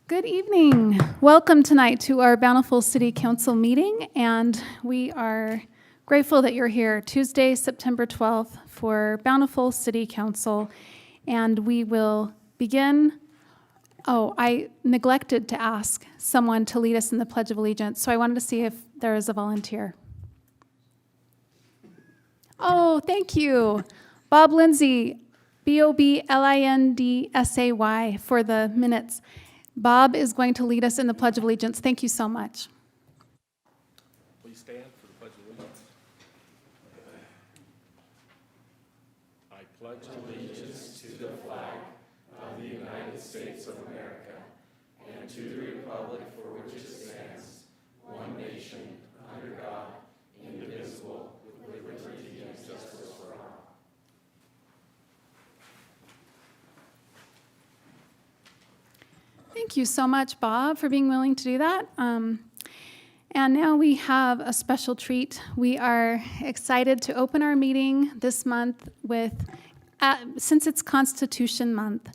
Good evening. Welcome tonight to our Bountiful City Council meeting, and we are grateful that you're here Tuesday, September 12th for Bountiful City Council, and we will begin. Oh, I neglected to ask someone to lead us in the Pledge of Allegiance, so I wanted to see if there is a volunteer. Oh, thank you. Bob Lindsay, Boblindsay for the minutes. Bob is going to lead us in the Pledge of Allegiance. Thank you so much. Please stand for the Pledge of Allegiance. I pledge allegiance to the flag of the United States of America and to the republic for which it stands, one nation, under God, indivisible, with liberty and justice for all. Thank you so much, Bob, for being willing to do that. And now we have a special treat. We are excited to open our meeting this month with, since it's Constitution Month.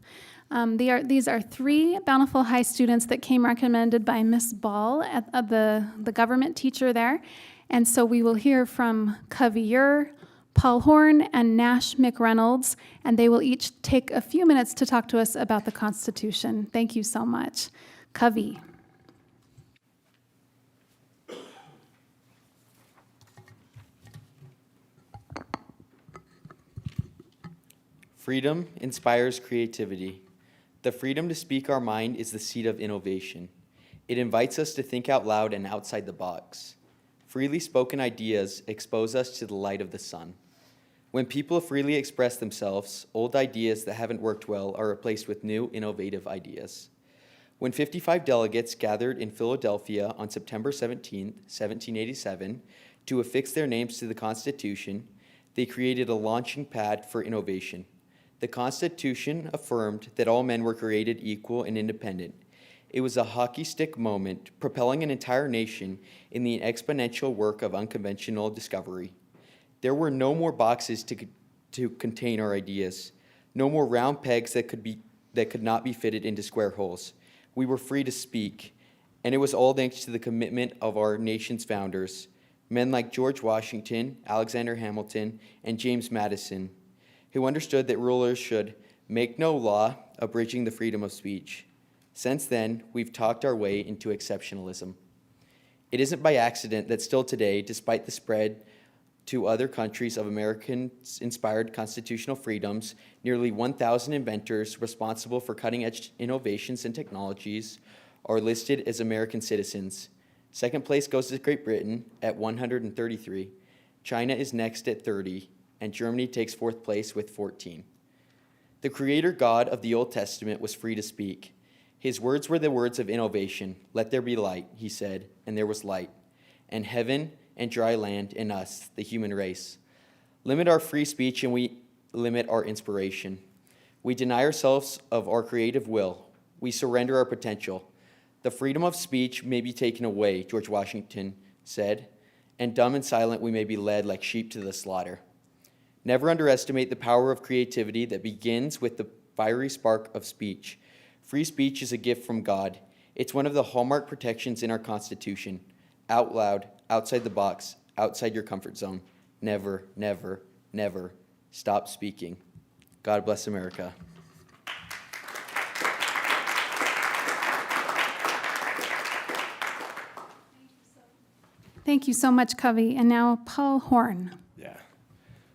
These are three Bountiful High students that came recommended by Miss Ball, the government teacher there. And so we will hear from Covey Ure, Paul Horn, and Nash McReynolds, and they will each take a few minutes to talk to us about the Constitution. Thank you so much. Covey. Freedom inspires creativity. The freedom to speak our mind is the seed of innovation. It invites us to think out loud and outside the box. Freely spoken ideas expose us to the light of the sun. When people freely express themselves, old ideas that haven't worked well are replaced with new, innovative ideas. When 55 delegates gathered in Philadelphia on September 17, 1787, to affix their names to the Constitution, they created a launching pad for innovation. The Constitution affirmed that all men were created equal and independent. It was a hockey stick moment, propelling an entire nation in the exponential work of unconventional discovery. There were no more boxes to contain our ideas, no more round pegs that could not be fitted into square holes. We were free to speak, and it was all thanks to the commitment of our nation's founders, men like George Washington, Alexander Hamilton, and James Madison, who understood that rulers should make no law abridging the freedom of speech. Since then, we've talked our way into exceptionalism. It isn't by accident that still today, despite the spread to other countries of American-inspired constitutional freedoms, nearly 1,000 inventors responsible for cutting-edge innovations and technologies are listed as American citizens. Second place goes to Great Britain at 133. China is next at 30, and Germany takes fourth place with 14. The Creator God of the Old Testament was free to speak. His words were the words of innovation. Let there be light, he said, and there was light. And heaven and dry land and us, the human race. Limit our free speech and we limit our inspiration. We deny ourselves of our creative will. We surrender our potential. The freedom of speech may be taken away, George Washington said, and dumb and silent we may be led like sheep to the slaughter. Never underestimate the power of creativity that begins with the fiery spark of speech. Free speech is a gift from God. It's one of the hallmark protections in our Constitution. Out loud, outside the box, outside your comfort zone. Never, never, never stop speaking. God bless America. Thank you so much, Covey. And now Paul Horn.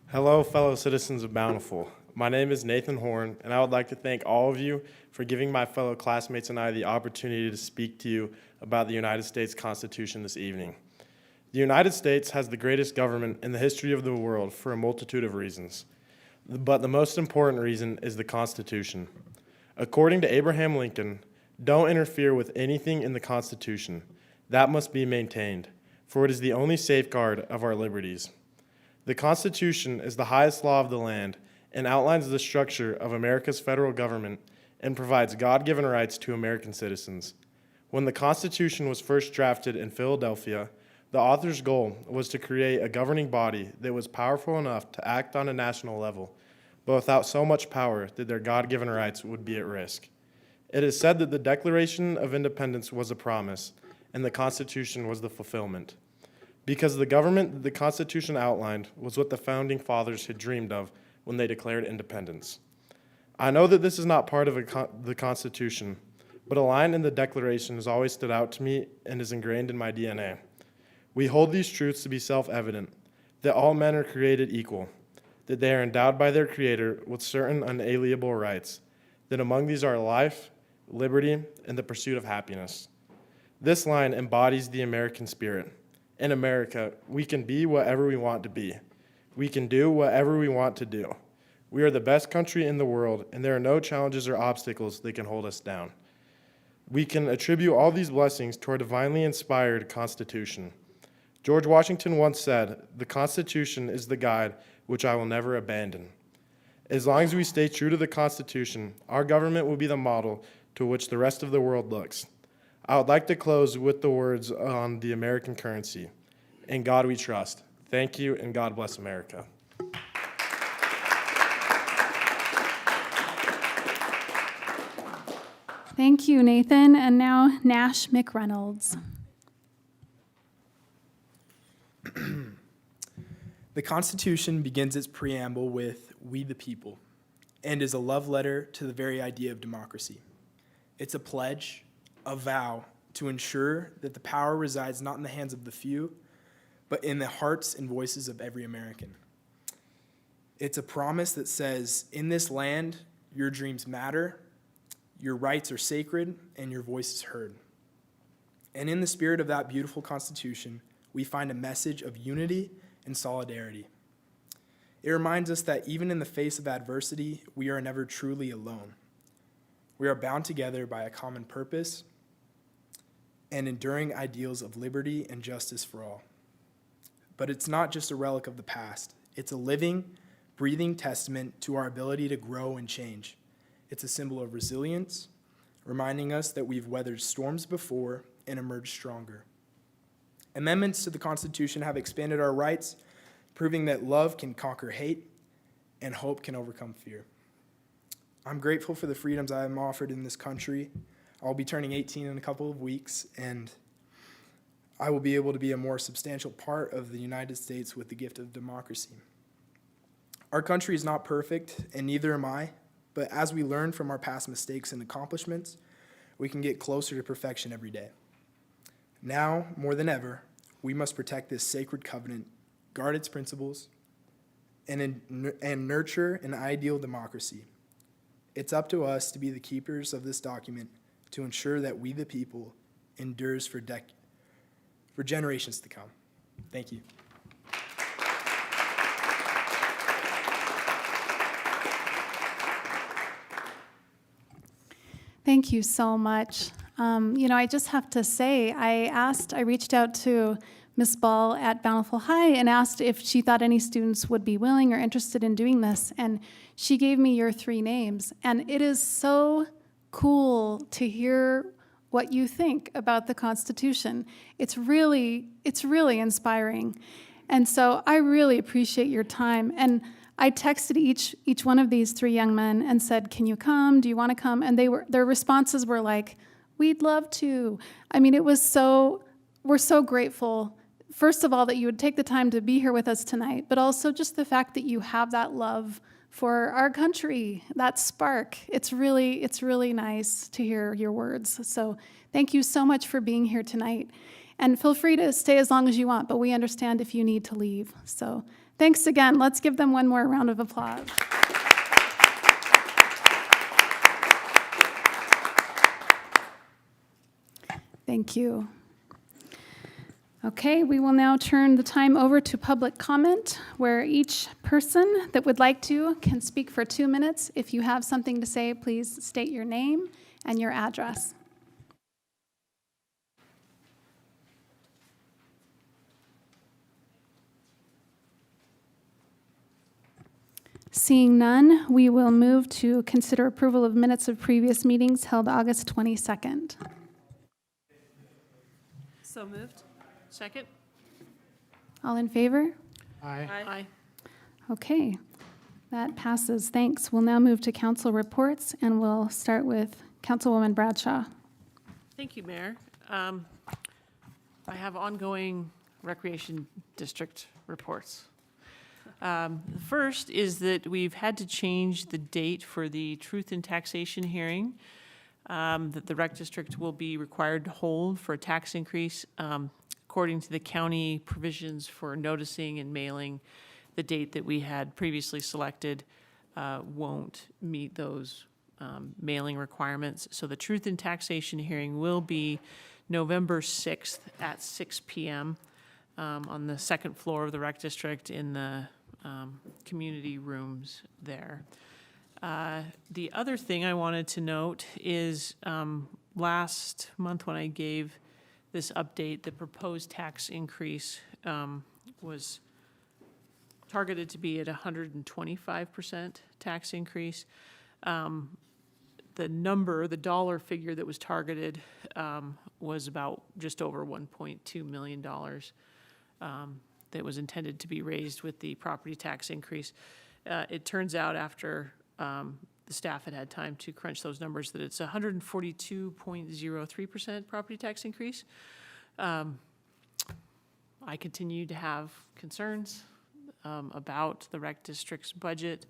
Hello, fellow citizens of Bountiful. My name is Nathan Horn, and I would like to thank all of you for giving my fellow classmates and I the opportunity to speak to you about the United States Constitution this evening. The United States has the greatest government in the history of the world for a multitude of reasons, but the most important reason is the Constitution. According to Abraham Lincoln, don't interfere with anything in the Constitution. That must be maintained, for it is the only safeguard of our liberties. The Constitution is the highest law of the land and outlines the structure of America's federal government and provides God-given rights to American citizens. When the Constitution was first drafted in Philadelphia, the author's goal was to create a governing body that was powerful enough to act on a national level, but without so much power that their God-given rights would be at risk. It is said that the Declaration of Independence was a promise, and the Constitution was the fulfillment. Because the government that the Constitution outlined was what the Founding Fathers had dreamed of when they declared independence. I know that this is not part of the Constitution, but a line in the Declaration has always stood out to me and is ingrained in my DNA. We hold these truths to be self-evident, that all men are created equal, that they are endowed by their Creator with certain unalienable rights, that among these are life, liberty, and the pursuit of happiness. This line embodies the American spirit. In America, we can be whatever we want to be. We can do whatever we want to do. We are the best country in the world, and there are no challenges or obstacles that can hold us down. We can attribute all these blessings to our divinely inspired Constitution. George Washington once said, "The Constitution is the guide which I will never abandon." As long as we stay true to the Constitution, our government will be the model to which the rest of the world looks. I would like to close with the words on the American currency. In God we trust. Thank you, and God bless America. Thank you, Nathan. And now Nash McReynolds. The Constitution begins its preamble with "We the people" and is a love letter to the very idea of democracy. It's a pledge, a vow to ensure that the power resides not in the hands of the few, but in the hearts and voices of every American. It's a promise that says, in this land, your dreams matter, your rights are sacred, and your voice is heard. And in the spirit of that beautiful Constitution, we find a message of unity and solidarity. It reminds us that even in the face of adversity, we are never truly alone. We are bound together by a common purpose and enduring ideals of liberty and justice for all. But it's not just a relic of the past. It's a living, breathing testament to our ability to grow and change. It's a symbol of resilience, reminding us that we've weathered storms before and emerged stronger. Amendments to the Constitution have expanded our rights, proving that love can conquer hate and hope can overcome fear. I'm grateful for the freedoms I am offered in this country. I'll be turning 18 in a couple of weeks, and I will be able to be a more substantial part of the United States with the gift of democracy. Our country is not perfect, and neither am I, but as we learn from our past mistakes and accomplishments, we can get closer to perfection every day. Now, more than ever, we must protect this sacred covenant, guard its principles, and nurture an ideal democracy. It's up to us to be the keepers of this document to ensure that we the people endures for generations to come. Thank you. Thank you so much. I just have to say, I reached out to Ms. Ball at Bountiful High and asked if she thought any students would be willing or interested in doing this, and she gave me your 3 names. And it is so cool to hear what you think about the Constitution. It's really inspiring. And so I really appreciate your time. And I texted each one of these 3 young men and said, "Can you come? Do you want to come?" And their responses were like, "We'd love to." I mean, we're so grateful, first of all, that you would take the time to be here with us tonight, but also just the fact that you have that love for our country, that spark. It's really nice to hear your words. So thank you so much for being here tonight. And feel free to stay as long as you want, but we understand if you need to leave. So thanks again. Let's give them one more round of applause. Thank you. Okay, we will now turn the time over to public comment, where each person that would like to can speak for 2 minutes. If you have something to say, please state your name and your address. Seeing none, we will move to consider approval of minutes of previous meetings held August 22nd. So moved. Second? All in favor? Aye. Okay, that passes. Thanks. We'll now move to council reports, and we'll start with Councilwoman Bradshaw. Thank you, Mayor. I have ongoing Recreation District reports. The first is that we've had to change the date for the Truth in Taxation hearing that the Rec District will be required to hold for a tax increase. According to the county provisions for noticing and mailing, the date that we had previously selected won't meet those mailing requirements. So the Truth in Taxation hearing will be November 6th at 6 p.m. On the second floor of the Rec District in the community rooms there. The other thing I wanted to note is last month when I gave this update, the proposed tax increase was targeted to be at 125% tax increase. The dollar figure that was targeted was about just over $1.2 million that was intended to be raised with the property tax increase. It turns out after the staff had time to crunch those numbers that it's 142.03% property tax increase. I continue to have concerns about the Rec District's budget,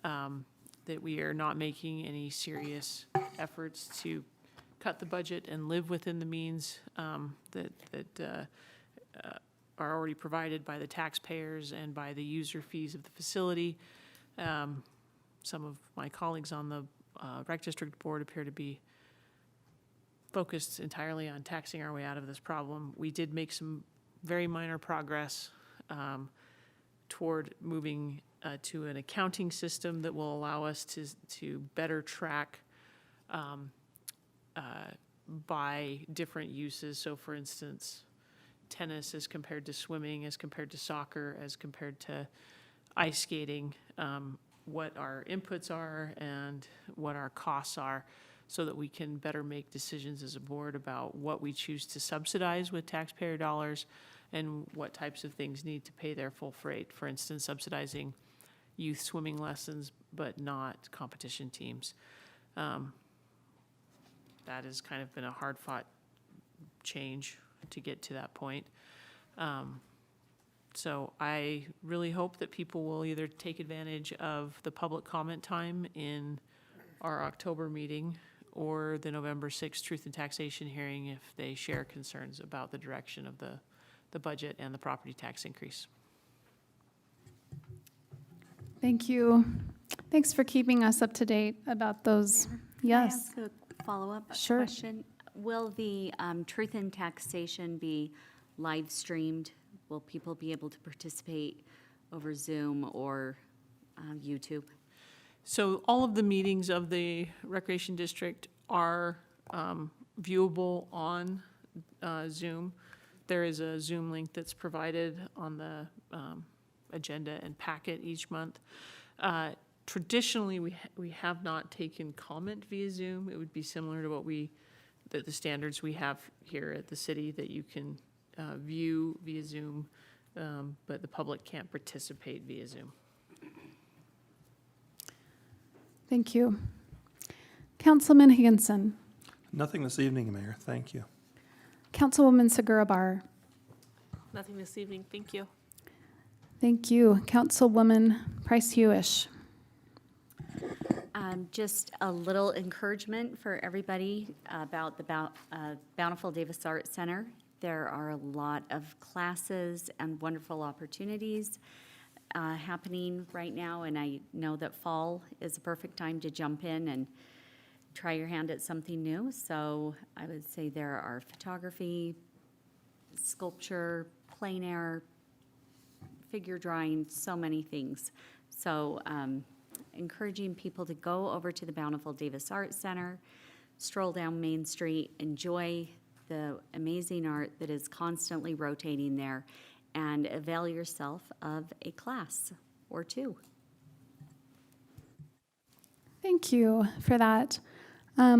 that we are not making any serious efforts to cut the budget and live within the means that are already provided by the taxpayers and by the user fees of the facility. Some of my colleagues on the Rec District Board appear to be focused entirely on taxing our way out of this problem. We did make some very minor progress toward moving to an accounting system that will allow us to better track by different uses. So for instance, tennis as compared to swimming, as compared to soccer, as compared to ice skating, what our inputs are and what our costs are, so that we can better make decisions as a board about what we choose to subsidize with taxpayer dollars and what types of things need to pay their full freight. For instance, subsidizing youth swimming lessons, but not competition teams. That has kind of been a hard-fought change to get to that point. So I really hope that people will either take advantage of the public comment time in our October meeting or the November 6th Truth and Taxation hearing if they share concerns about the direction of the budget and the property tax increase. Thank you. Thanks for keeping us up to date about those. Yes. Can I ask a follow-up Sure. question? Will the Truth in Taxation be live streamed? Will people be able to participate over Zoom or YouTube? So all of the meetings of the Recreation District are viewable on Zoom. There is a Zoom link that's provided on the agenda and packet each month. Traditionally, we have not taken comment via Zoom. It would be similar to what the standards we have here at the city, that you can view via Zoom, but the public can't participate via Zoom. Thank you. Councilman Higginson. Nothing this evening, Mayor. Thank you. Councilwoman Segura Bar. Nothing this evening. Thank you. Thank you. Councilwoman Price Hewish. Just a little encouragement for everybody about the Bountiful Davis Art Center. There are a lot of classes and wonderful opportunities happening right now, and I know that fall is a perfect time to jump in and try your hand at something new. So I would say there are photography, sculpture, plein air, figure drawing, so many things. So encouraging people to go over to the Bountiful Davis Art Center, stroll down Main Street, enjoy the amazing art that is constantly rotating there, and avail yourself of a class or two. Thank you for that. I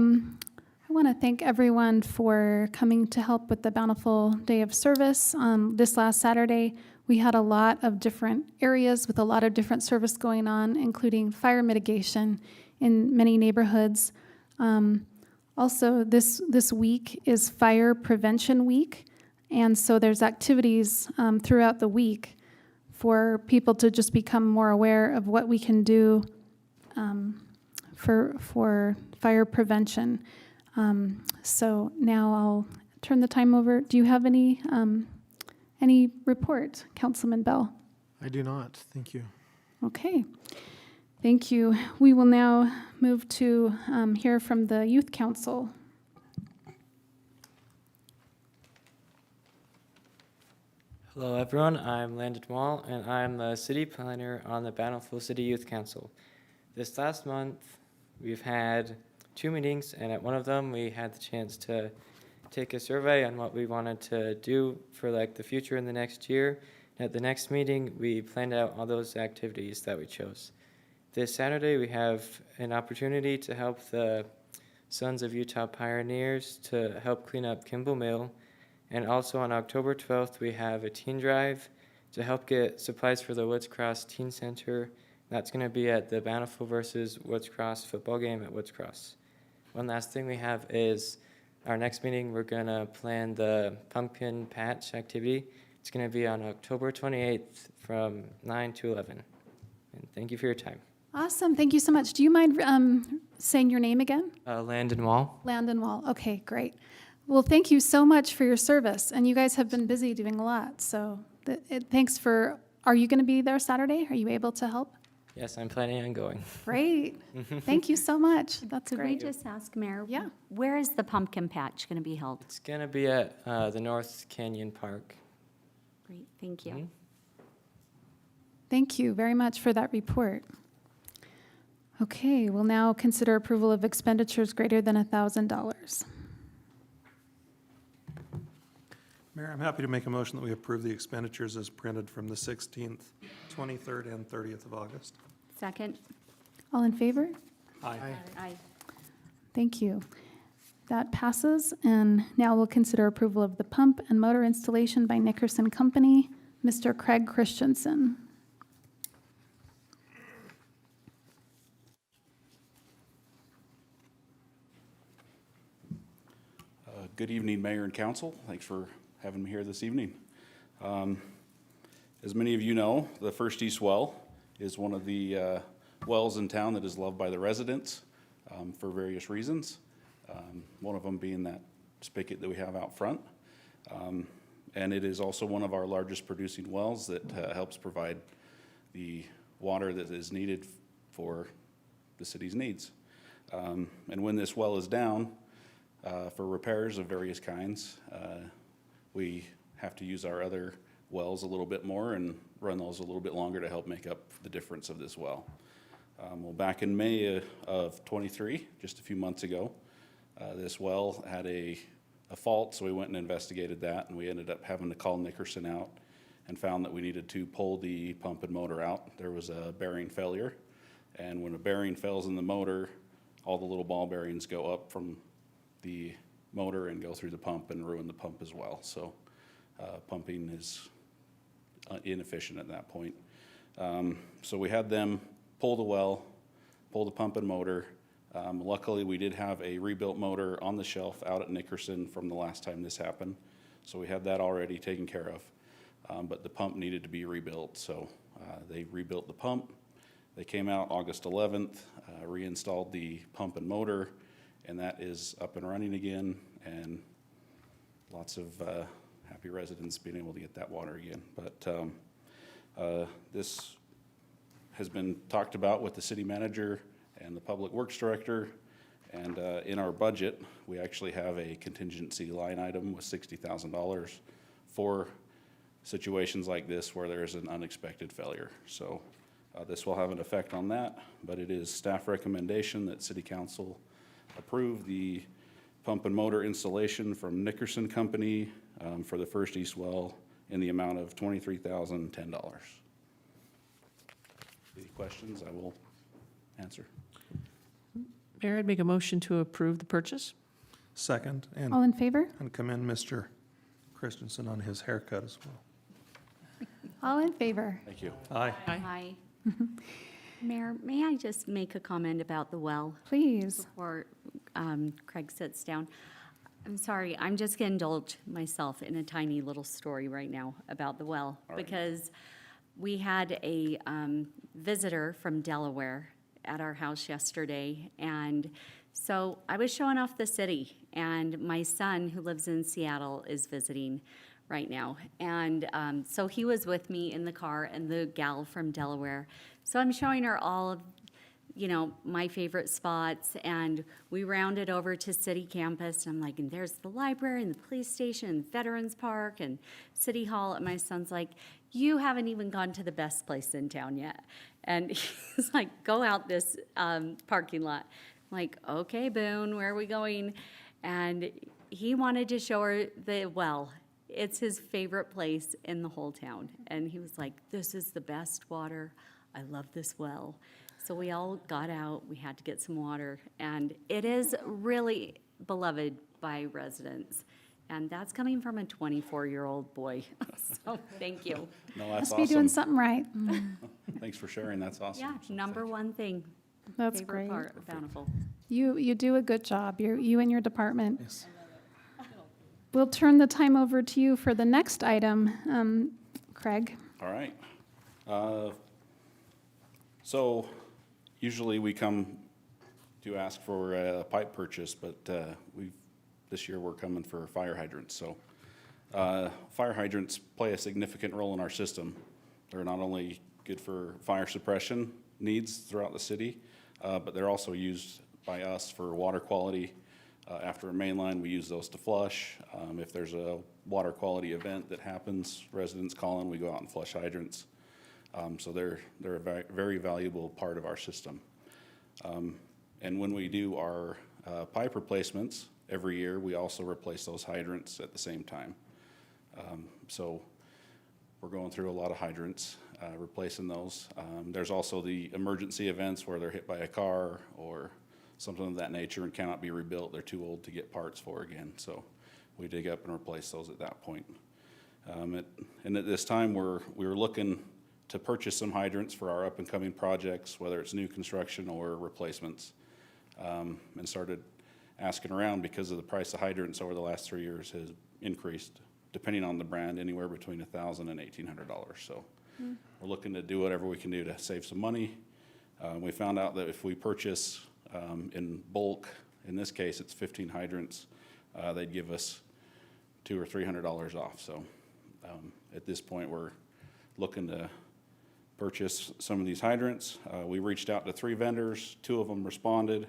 want to thank everyone for coming to help with the Bountiful Day of Service. This last Saturday, we had a lot of different areas with a lot of different service going on, including fire mitigation in many neighborhoods. Also, this week is Fire Prevention Week, and so there's activities throughout the week for people to just become more aware of what we can do for fire prevention. So now I'll turn the time over. Do you have any report, Councilman Bell? I do not. Thank you. Okay, thank you. We will now move to hear from the Youth Council. Hello everyone, I'm Landon Wall and I'm the city planner on the Bountiful City Youth Council. This last month we've had 2 meetings, and at one of them we had the chance to take a survey on what we wanted to do for like the future in the next year. And at the next meeting we planned out all those activities that we chose. This Saturday we have an opportunity to help the Sons of Utah Pioneers to help clean up Kimball Mill. And also on October 12th, we have a teen drive to help get supplies for the Woods Cross Teen Center. That's going to be at the Bountiful versus Woods Cross football game at Woods Cross. One last thing we have is our next meeting, we're going to plan the pumpkin patch activity. It's going to be on October 28th from 9 to 11. And thank you for your time. Awesome, thank you so much. Do you mind saying your name again? Landon Wall. Landon Wall. Okay, great. Well, thank you so much for your service, and you guys have been busy doing a lot. So, thanks for. Are you going to be there Saturday? Are you able to help? Yes, I'm planning on going. Great. Thank you so much. That's Could we great. just ask, Mayor? Yeah. Where is the pumpkin patch going to be held? It's going to be at the North Canyon Park. Great, thank you. Mhm. Thank you very much for that report. Okay, we'll now consider approval of expenditures greater than $1,000. Mayor, I'm happy to make a motion that we approve the expenditures as printed from the 16th, 23rd, and 30th of August. Second? All in favor? Aye. Aye. Thank you. That passes, and now we'll consider approval of the pump and motor installation by Nickerson Company. Mr. Craig Christensen. Good evening, Mayor and Council. Thanks for having me here this evening. As many of you know, the First East Well is one of the wells in town that is loved by the residents for various reasons. One of them being that spigot that we have out front. And it is also one of our largest producing wells that helps provide the water that is needed for the city's needs. And when this well is down, for repairs of various kinds, we have to use our other wells a little bit more and run those a little bit longer to help make up the difference of this well. Well, back in May of 23, just a few months ago, this well had a fault, so we went and investigated that, and we ended up having to call Nickerson out and found that we needed to pull the pump and motor out. There was a bearing failure, and when a bearing fails in the motor, all the little ball bearings go up from the motor and go through the pump and ruin the pump as well. So pumping is inefficient at that point. So we had them pull the well, pull the pump and motor. Luckily, we did have a rebuilt motor on the shelf out at Nickerson from the last time this happened. So we had that already taken care of. But the pump needed to be rebuilt. So they rebuilt the pump. They came out August 11th, reinstalled the pump and motor, and that is up and running again, and lots of happy residents being able to get that water again. But this has been talked about with the city manager and the public works director, and in our budget, we actually have a contingency line item with $60,000 for situations like this where there is an unexpected failure. So this will have an effect on that, but it is staff recommendation that City Council approve the pump and motor installation from Nickerson Company for the First East Well in the amount of $23,010. Any questions, I will answer. Mayor, I'd make a motion to approve the purchase. Second, All in favor? and commend Mr. Christensen on his haircut as well. All in favor? Thank you. Aye. Aye. Mayor, may I just make a comment about the well? Please. Before, Craig sits down. I'm sorry, I'm just going to indulge myself in a tiny little story right now about the well. Because we had a visitor from Delaware at our house yesterday. And so I was showing off the city. And my son, who lives in Seattle, is visiting right now. And so he was with me in the car, and the gal from Delaware. So I'm showing her all of, my favorite spots, and we rounded over to City Campus, and I'm like, and there's the library, and the police station, and Veterans Park, and City Hall, and my son's like, you haven't even gone to the best place in town yet. And he's like, go out this parking lot. I'm like, okay, Boone, where are we going? And he wanted to show her the well. It's his favorite place in the whole town. And he was like, this is the best water. I love this well. So we all got out, we had to get some water, and it is really beloved by residents. And that's coming from a 24-year-old boy, so thank you. No, that's Must be doing awesome. something right. Thanks for sharing, that's awesome. Yeah, So number thank you. one thing. That's Favorite great. part of Bountiful. You do a good job, you and your department. We'll turn the time over to you for the next item, Craig. All right. So usually we come to ask for a pipe purchase, but this year we're coming for fire hydrants. So fire hydrants play a significant role in our system. They're not only good for fire suppression needs throughout the city, but they're also used by us for water quality. After a main line, we use those to flush. If there's a water quality event that happens, residents call in, we go out and flush hydrants. So they're a very valuable part of our system. And when we do our pipe replacements every year, we also replace those hydrants at the same time. So we're going through a lot of hydrants, replacing those. There's also the emergency events where they're hit by a car or something of that nature and cannot be rebuilt. They're too old to get parts for again. So we dig up and replace those at that point. And at this time, we were looking to purchase some hydrants for our up and coming projects, whether it's new construction or replacements, and started asking around because of the price of hydrants over the last 3 years has increased, depending on the brand, anywhere between $1,000 and $1,800. So we're looking to do whatever we can do to save some money. We found out that if we purchase in bulk, in this case it's 15 hydrants, they'd give us $200 or $300 off. So at this point we're looking to purchase some of these hydrants. We reached out to 3 vendors, 2 of them responded.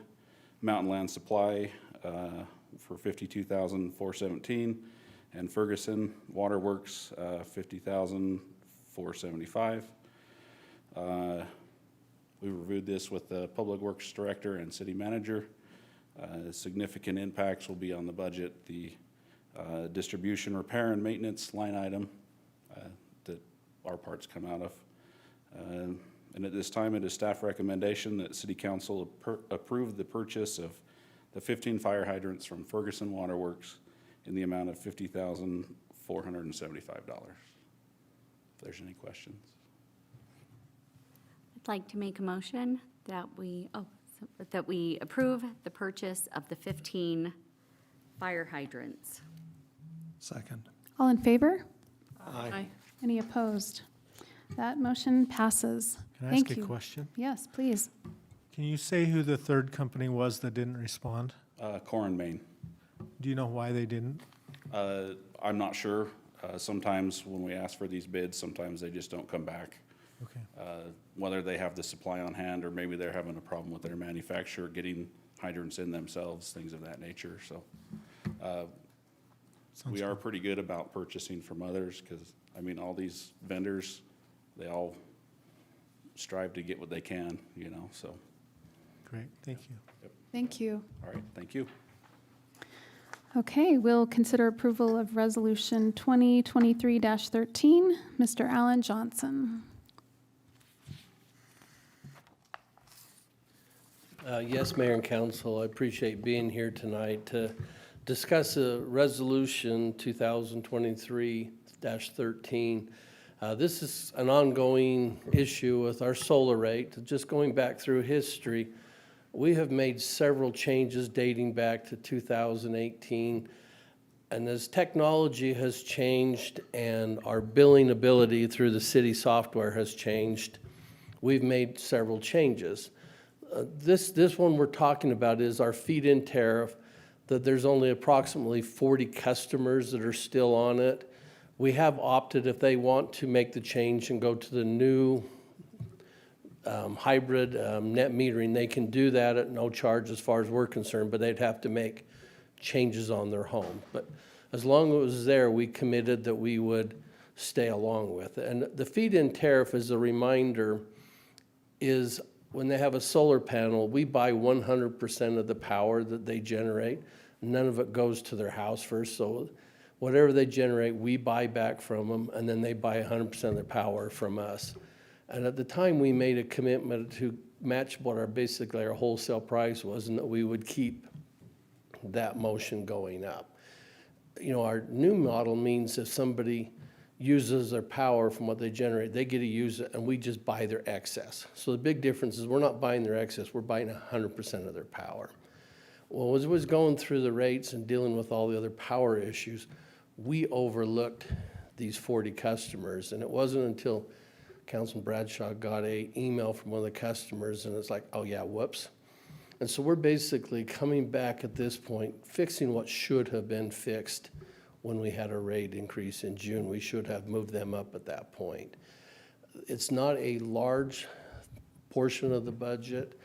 Mountain Land Supply for $52,417, and Ferguson Waterworks $50,475. We reviewed this with the Public Works Director and City Manager. Significant impacts will be on the budget. The distribution, repair, and maintenance line item that our parts come out of. And at this time, it is staff recommendation that City Council approve the purchase of the 15 fire hydrants from Ferguson Waterworks in the amount of $50,475. If there's any questions. I'd like to make a motion that we approve the purchase of the 15 fire hydrants. Second. All in favor? Aye. Any opposed? That motion passes. Can I Thank ask a you. question? Yes, please. Can you say who the third company was that didn't respond? Core and Main. Do you know why they didn't? I'm not sure. Sometimes when we ask for these bids, sometimes they just don't come back. Okay. Whether they have the supply on hand or maybe they're having a problem with their manufacturer getting hydrants in themselves, things of that nature. So we are pretty good about purchasing from others because, I mean, all these vendors, they all strive to get what they can, you know, so. Great, thank you. Thank you. All right, thank you. Okay, we'll consider approval of Resolution 2023-13. Mr. Alan Johnson. Yes, Mayor and Council, I appreciate being here tonight to discuss a Resolution 2023-13. This is an ongoing issue with our solar rate. Just going back through history, We have made several changes dating back to 2018. And as technology has changed and our billing ability through the city software has changed, we've made several changes. This one we're talking about is our feed-in tariff, that there's only approximately 40 customers that are still on it. We have opted, if they want to make the change and go to the new hybrid net metering, they can do that at no charge as far as we're concerned, but they'd have to make changes on their home. But as long as it was there, we committed that we would stay along with it. And the feed-in tariff, as a reminder, is when they have a solar panel, we buy 100% of the power that they generate. None of it goes to their house first, so whatever they generate, we buy back from them, and then they buy 100% of their power from us. And at the time, we made a commitment to match what basically our wholesale price was, and that we would keep that motion going up. You know, our new model means if somebody uses their power from what they generate, they get to use it, and we just buy their excess. So the big difference is we're not buying their excess, we're buying 100% of their power. Well, as I was going through the rates and dealing with all the other power issues, we overlooked these 40 customers, and it wasn't until Councilman Bradshaw got an email from one of the customers, and it's like, oh yeah, whoops. And so we're basically coming back at this point, fixing what should have been fixed when we had a rate increase in June. We should have moved them up at that point. It's not a large portion of the budget.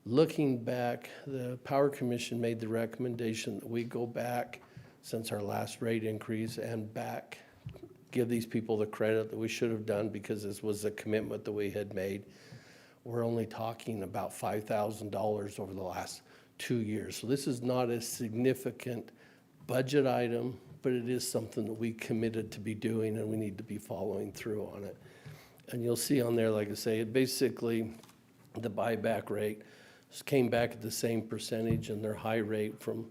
Looking back, the Power Commission made the recommendation that we go back since our last rate increase and back, give these people the credit that we should have done because this was a commitment that we had made. We're only talking about $5,000 over the last 2 years. So this is not a significant budget item, but it is something that we committed to be doing, and we need to be following through on it. And you'll see on there, like I say, it basically, the buyback rate came back at the same percentage, and their high rate from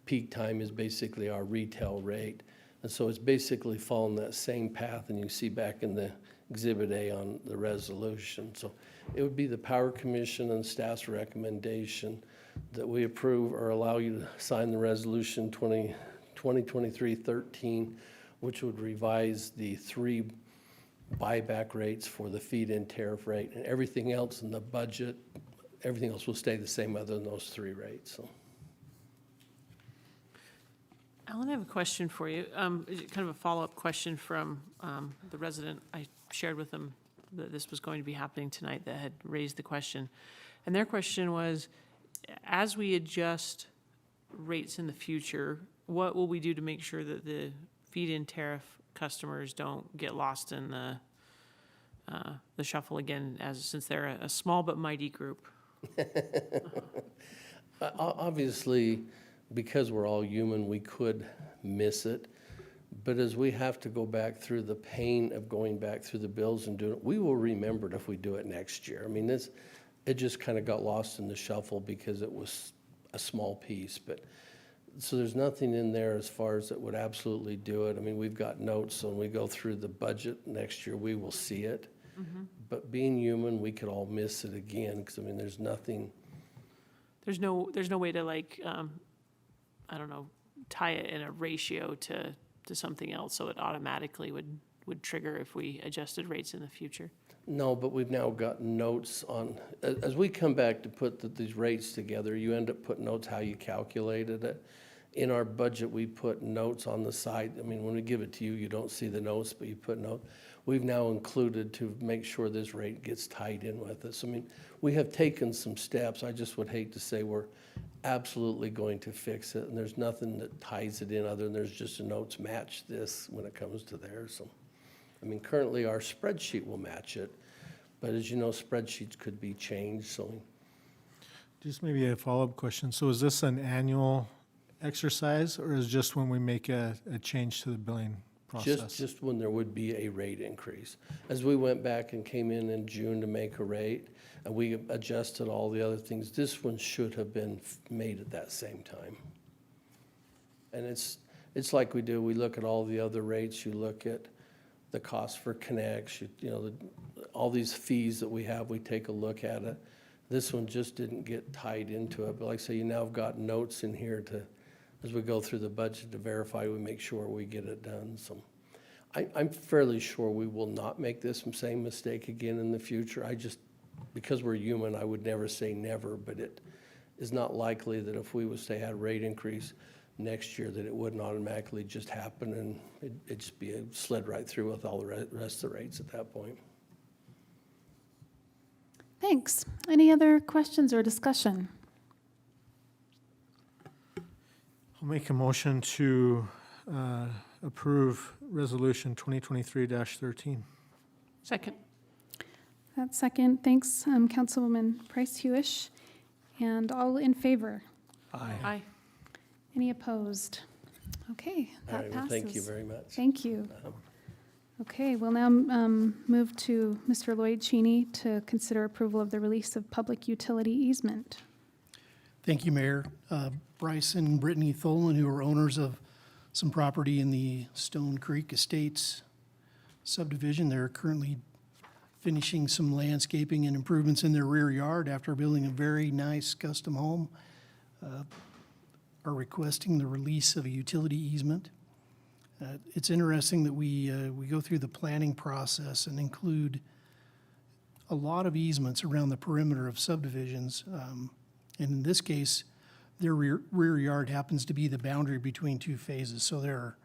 peak time is basically our retail rate. And so it's basically following that same path, and you see back in the Exhibit A on the resolution. So it would be the Power Commission and staff's recommendation that we approve or allow you to sign the resolution 2023-13, which would revise the 3 buyback rates for the feed-in tariff rate, and everything else in the budget, everything else will stay the same other than those 3 rates. So. Alan, I have a question for you, kind of a follow-up question from the resident. I shared with them that this was going to be happening tonight that had raised the question. And their question was, as we adjust rates in the future, what will we do to make sure that the feed-in tariff customers don't get lost in the shuffle again, since they're a small but mighty group? Obviously, because we're all human, we could miss it. But as we have to go back through the pain of going back through the bills and doing it, we will remember it if we do it next year. I mean, it just kind of got lost in the shuffle because it was a small piece. But so there's nothing in there as far as that would absolutely do it. I mean, we've got notes, so when we go through the budget next year, we will see it. Mm-hmm. But being human, we could all miss it again because, I mean, there's nothing. There's no way to, like, I don't know, tie it in a ratio to something else so it automatically would trigger if we adjusted rates in the future? No, but we've now got notes on, as we come back to put these rates together, you end up putting notes how you calculated it. In our budget, we put notes on the side. I mean, when we give it to you, you don't see the notes, but you put notes. We've now included to make sure this rate gets tied in with us. I mean, we have taken some steps. I just would hate to say we're absolutely going to fix it, and there's nothing that ties it in other than there's just a notes match this when it comes to there. So, I mean, currently our spreadsheet will match it, but as you know, spreadsheets could be changed. So, Just maybe a follow-up question. So is this an annual exercise, or is just when we make a change to the billing process? Just when there would be a rate increase. As we went back and came in June to make a rate, and we adjusted all the other things, this one should have been made at that same time. And it's like we do. We look at all the other rates. You look at the cost for connects. You know, all these fees that we have. We take a look at it. This one just didn't get tied into it, but like I say, you now have got notes in here to, as we go through the budget, to verify we make sure we get it done, so. I'm fairly sure we will not make this same mistake again in the future. Because we're human, I would never say never, but it is not likely that if we was to have a rate increase next year, that it wouldn't automatically just happen and it'd just be slid right through with all the rest of the rates at that point. Thanks. Any other questions or discussion? I'll make a motion to approve Resolution 2023-13. Second. That second, thanks, Councilwoman Price Hewish. And all in favor? Aye. Any opposed? Okay, All that right, well, passes. thank you very much. Thank you. Okay, we'll now move to Mr. Lloyd Cheney to consider approval of the release of public utility easement. Thank you, Mayor. Bryce and Brittany Tholen, who are owners of some property in the Stone Creek Estates subdivision, they're currently finishing some landscaping and improvements in their rear yard after building a very nice custom home, are requesting the release of a utility easement. It's interesting that we go through the planning process and include a lot of easements around the perimeter of subdivisions. And in this case, their rear yard happens to be the boundary between two phases. So there are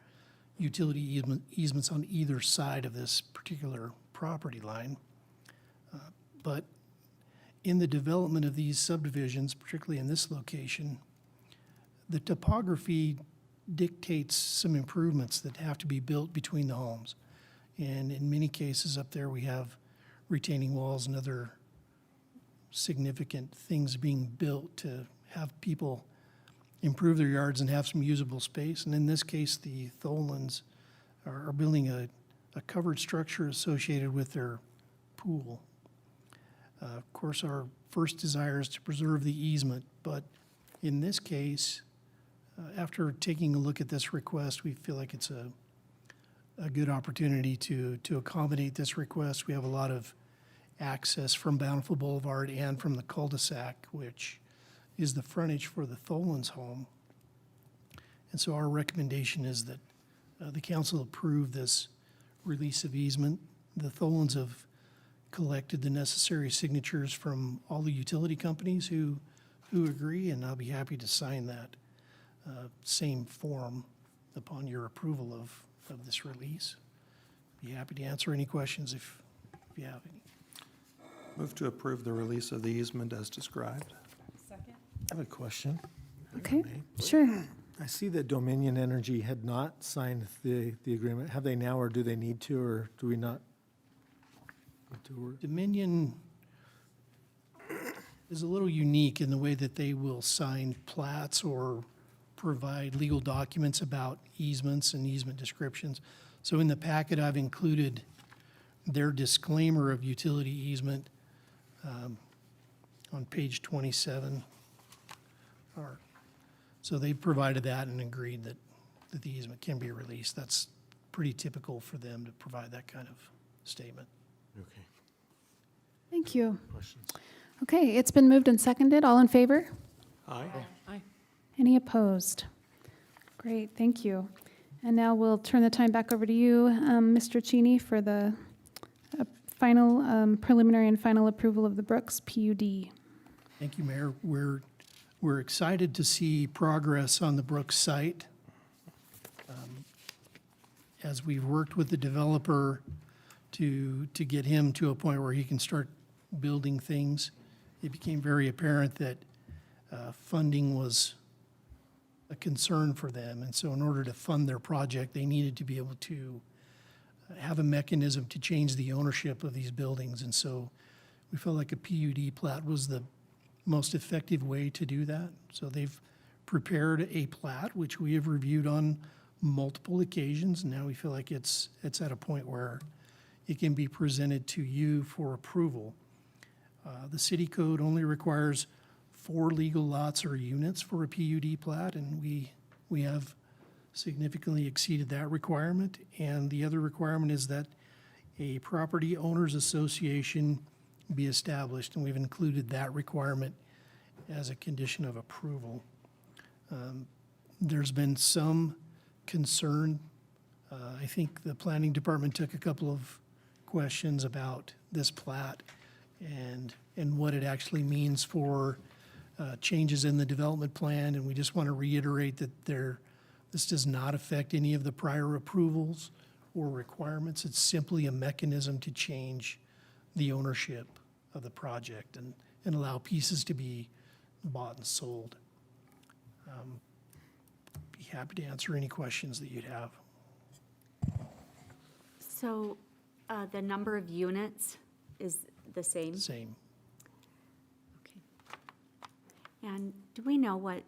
utility easements on either side of this particular property line. But in the development of these subdivisions, particularly in this location, the topography dictates some improvements that have to be built between the homes. And in many cases up there, we have retaining walls and other significant things being built to have people improve their yards and have some usable space. And in this case, the Tholens are building a covered structure associated with their pool. Of course, our first desire is to preserve the easement, but in this case, after taking a look at this request, we feel like it's a good opportunity to accommodate this request. We have a lot of access from Bountiful Boulevard and from the cul-de-sac, which is the frontage for the Tholens home. And so our recommendation is that the council approve this release of easement. The Tholens have collected the necessary signatures from all the utility companies who agree, and I'll be happy to sign that same form upon your approval of this release. Be happy to answer any questions if you have any. Move to approve the release of the easement as described. I have a question. Okay, sure. I see that Dominion Energy had not signed the agreement. Have they now, or do they need to, or do we not? Dominion is a little unique in the way that they will sign plats or provide legal documents about easements and easement descriptions. So in the packet, I've included their disclaimer of utility easement on page 27. So they provided that and agreed that the easement can be released. That's pretty typical for them to provide that kind of statement. Okay. Thank you. Questions? Okay, it's been moved and seconded. All in favor? Aye. Aye. Any opposed? Great, thank you. And now we'll turn the time back over to you, Mr. Cheney, for the final preliminary and final approval of the Brooks PUD. Thank you, Mayor. We're excited to see progress on the Brooks site. As we've worked with the developer to get him to a point where he can start building things, it became very apparent that funding was a concern for them. And so in order to fund their project, they needed to be able to have a mechanism to change the ownership of these buildings. And so we felt like a PUD plat was the most effective way to do that. So they've prepared a plat, which we have reviewed on multiple occasions. Now we feel like it's at a point where it can be presented to you for approval. The city code only requires 4 legal lots or units for a PUD plat, and we have significantly exceeded that requirement. And the other requirement is that a property owners association be established, and we've included that requirement as a condition of approval. There's been some concern. I think the planning department took a couple of questions about this plat and what it actually means for changes in the development plan, and we just want to reiterate that this does not affect any of the prior approvals or requirements. It's simply a mechanism to change the ownership of the project and allow pieces to be bought and sold. Be happy to answer any questions that you'd have. So the number of units is the same? Same. Okay. And do we know what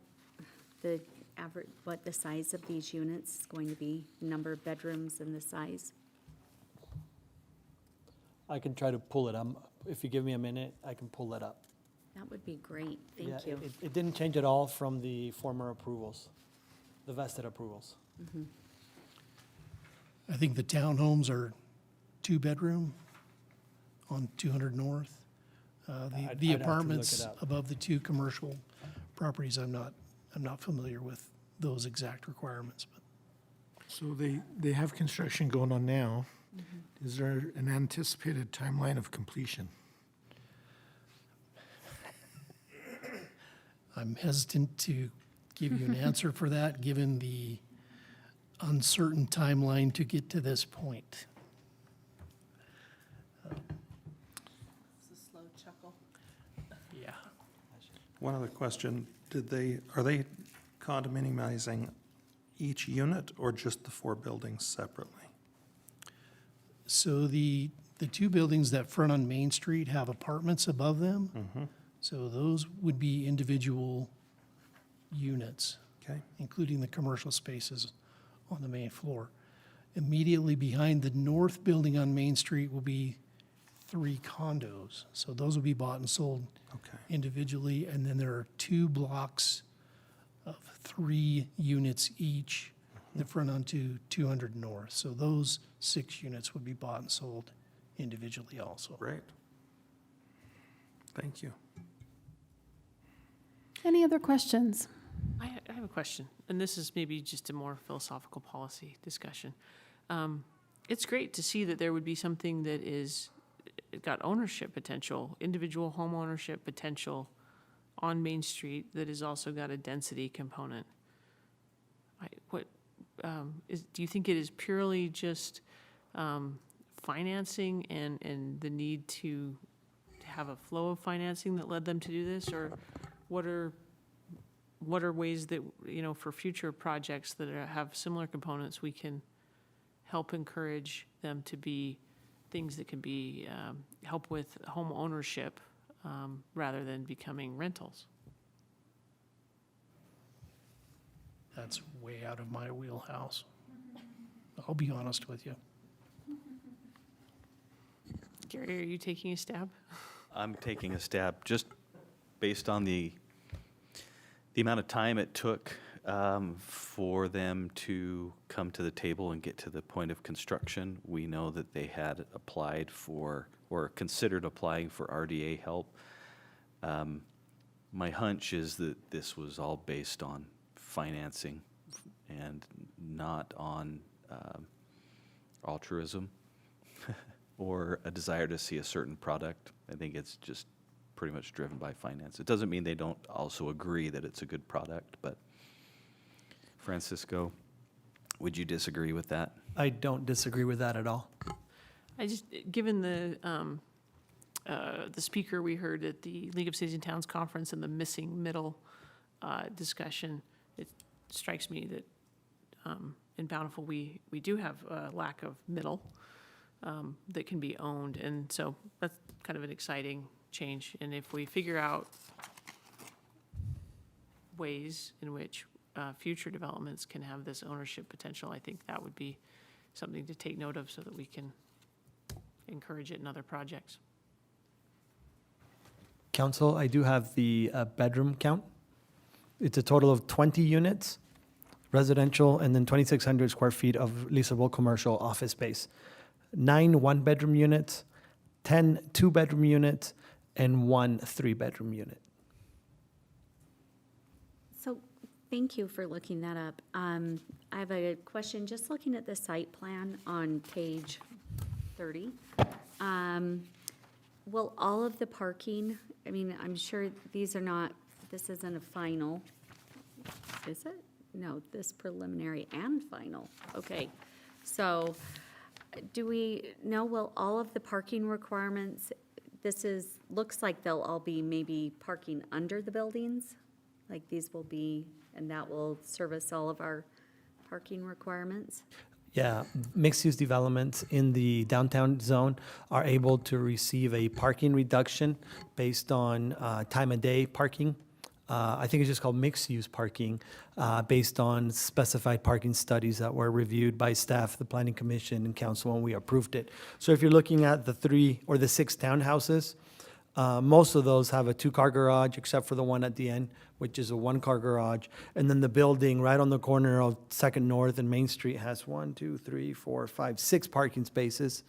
the average, what the size of these units is going to be? Number of bedrooms and the size? I can try to pull it. If you give me a minute, I can pull that up. That would be great, Yeah, thank you. It didn't change at all from the former approvals, the vested approvals. I think the townhomes are 2-bedroom on 200 North. The I'd have to look it apartments up. above the 2 commercial properties, I'm not familiar with those exact requirements, but So they have construction going on now. Is there an anticipated timeline of completion? I'm hesitant to give you an answer for that, given the uncertain timeline to get to this point. It's a slow chuckle. Yeah. One other question, are they condominiumizing each unit or just the 4 buildings separately? So the 2 buildings that front on Main Street have apartments above them. So those would be individual units, Okay, including the commercial spaces on the main floor. Immediately behind the north building on Main Street will be 3 condos. So those will be bought and sold okay. individually. And then there are 2 blocks of 3 units each that front onto 200 North. So those 6 units would be bought and sold individually also. Great. Thank you. Any other questions? I have a question, and this is maybe just a more philosophical policy discussion. It's great to see that there would be something that is, it got ownership potential, individual home ownership potential on Main Street that has also got a density component. Do you think it is purely just financing and the need to have a flow of financing that led them to do this, or what are ways that, for future projects that have similar components, we can help encourage them to be things that can be help with home ownership rather than becoming rentals? That's way out of my wheelhouse. I'll be honest with you. Gary, are you taking a stab? I'm taking a stab just based on the amount of time it took for them to come to the table and get to the point of construction. We know that they had applied for or considered applying for RDA help. My hunch is that this was all based on financing and not on altruism or a desire to see a certain product. I think it's just pretty much driven by finance. It doesn't mean they don't also agree that it's a good product, but Francisco, would you disagree with that? I don't disagree with that at all. I just, given the speaker we heard at the League of Cities and Towns conference and the missing middle discussion, it strikes me that in Bountiful, we do have a lack of middle that can be owned. And so that's kind of an exciting change. And if we figure out ways in which future developments can have this ownership potential, I think that would be something to take note of so that we can encourage it in other projects. Council, I do have the bedroom count. It's a total of 20 units, residential, and then 2,600 square feet of leasable commercial office space. 9 one-bedroom units, 10 two-bedroom units and 1 3-bedroom unit. So, thank you for looking that up. I have a question, just looking at the site plan on page 30. Will all of the parking, I mean, I'm sure these are not, this isn't a final, is it? No, this preliminary and final, okay. So, do we know, will all of the parking requirements, looks like they'll all be maybe parking under the buildings? Like these will be, and that will service all of our parking requirements? Yeah, mixed-use developments in the downtown zone are able to receive a parking reduction based on time of day parking. I think it's just called mixed-use parking, based on specified parking studies that were reviewed by staff, the Planning Commission, and council when we approved it. So if you're looking at the 3 or the 6 townhouses, most of those have a 2-car garage, except for the one at the end, which is a 1-car garage. And then the building right on the corner of 2nd North and Main Street has 6 parking spaces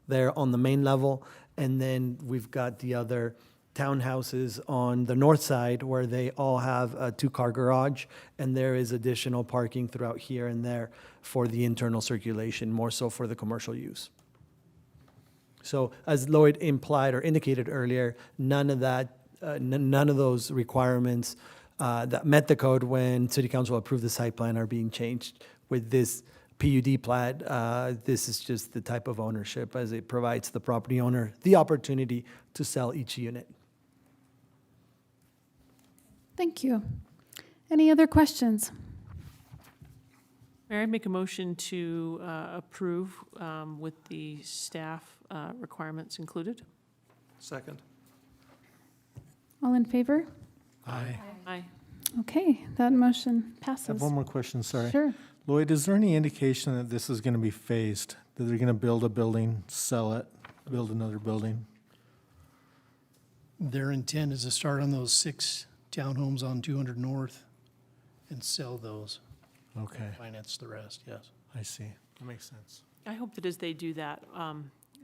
there on the main level. And then we've got the other townhouses on the north side where they all have a 2-car garage, and there is additional parking throughout here and there for the internal circulation, more so for the commercial use. So as Lloyd implied or indicated earlier, none of those requirements that met the code when City Council approved the site plan are being changed with this PUD plat. This is just the type of ownership as it provides the property owner the opportunity to sell each unit. Thank you. Any other questions? Mayor, I make a motion to approve with the staff requirements included. Second. All in favor? Aye. Aye. Okay, that motion I passes. have one more question, sorry. Sure. Lloyd, is there any indication that this is going to be phased? That they're going to build a building, sell it, build another building? Their intent is to start on those 6 townhomes on 200 North and sell those, Okay, finance the rest, yes. I see. That makes sense. I hope that as they do that,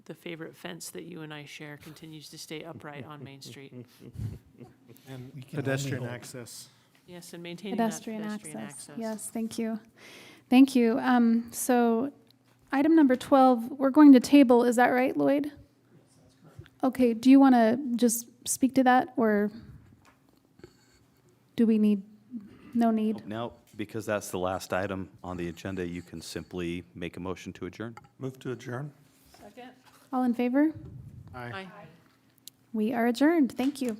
the favorite fence that you and I share continues to stay upright on Main Street. And We can only pedestrian hope. access. Yes, and maintaining that Pedestrian pedestrian access. access. Yes, thank you. Thank you. So item number 12, we're going to table, is that right, Lloyd? Okay, do you want to just speak to that, or do we need, no need? Now, because that's the last item on the agenda, you can simply make a motion to adjourn. Move to adjourn? Second? All in favor? Aye. We are adjourned. Thank you.